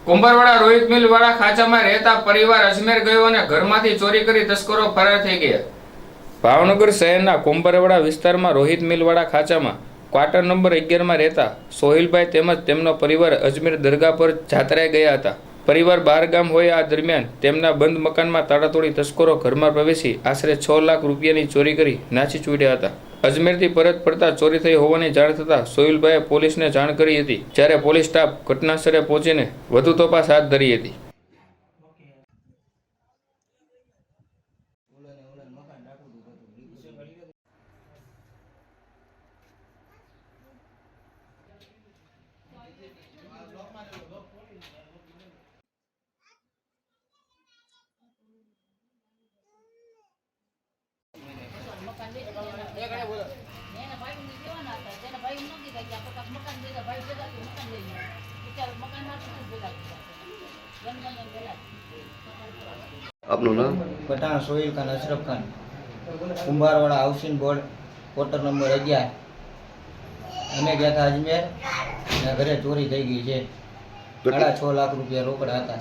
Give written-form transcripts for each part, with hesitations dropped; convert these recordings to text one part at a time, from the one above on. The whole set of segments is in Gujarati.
કુંભારવાડા રોહિત મિલ વાળા ખાંચામાં રહેતા પરિવાર અજમેર ગયો અને ઘરમાંથી ચોરી કરી તસ્કરો ફરાર થઈ ગયા। ભાવનગર શહેરના કુંભારવાડા વિસ્તારમાં રોહિત મિલ વાળા ખાંચામાં ક્વાર્ટર નંબર 11 માં રહેતા સોહિલભાઈ તેમજ તેમનો પરિવાર અજમેર દરગાહ પર જાત્રાએ ગયા હતા। પરિવાર બહાર ગામ હોય આ દરમિયાન તેમના બંધ મકાનમાં તાળાતોડી તસ્કરો ઘરમાં પ્રવેશી આશરે 6 લાખ રૂપિયાની ચોરી કરી નાસી છૂટ્યા હતા। અજમેરથી પરત ફરતા ચોરી થઈ હોવાની જાણ થતાં સોહિલભાઈએ પોલીસને જાણ કરી હતી, જ્યારે પોલીસ સ્ટાફ ઘટનાસ્થળે પહોંચીને વધુ તપાસ હાથ ધરી હતી। આપનું નામ? Pathan Sohail Khan Ashraf Khan, Kumbharwada housing board quarter number 11। અમે ગયા હતા અજમેર અને ઘરે ચોરી થઈ ગઈ છે। 6.5 લાખ રૂપિયા રોકડા હતા।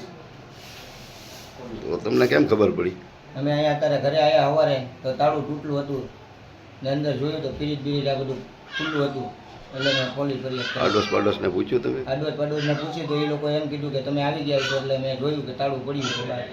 તો તમને કેમ ખબર પડી? અમે અહીંયા અત્યારે ઘરે આવ્યા સવારે તો તાળું તૂટેલું હતું ને અંદર જોયું તો ફ્રીજ આ બધું ખુલ્લું હતું, એટલે મેં પોલીસ ફરિયાદ આડોશ પાડોશને પૂછ્યું તમે? આડોશ પાડોશને પૂછ્યું તો એ લોકો એમ કીધું કે તમે આવી ગયા છો, એટલે મેં જોયું કે તાળું પડ્યું છે બહાર।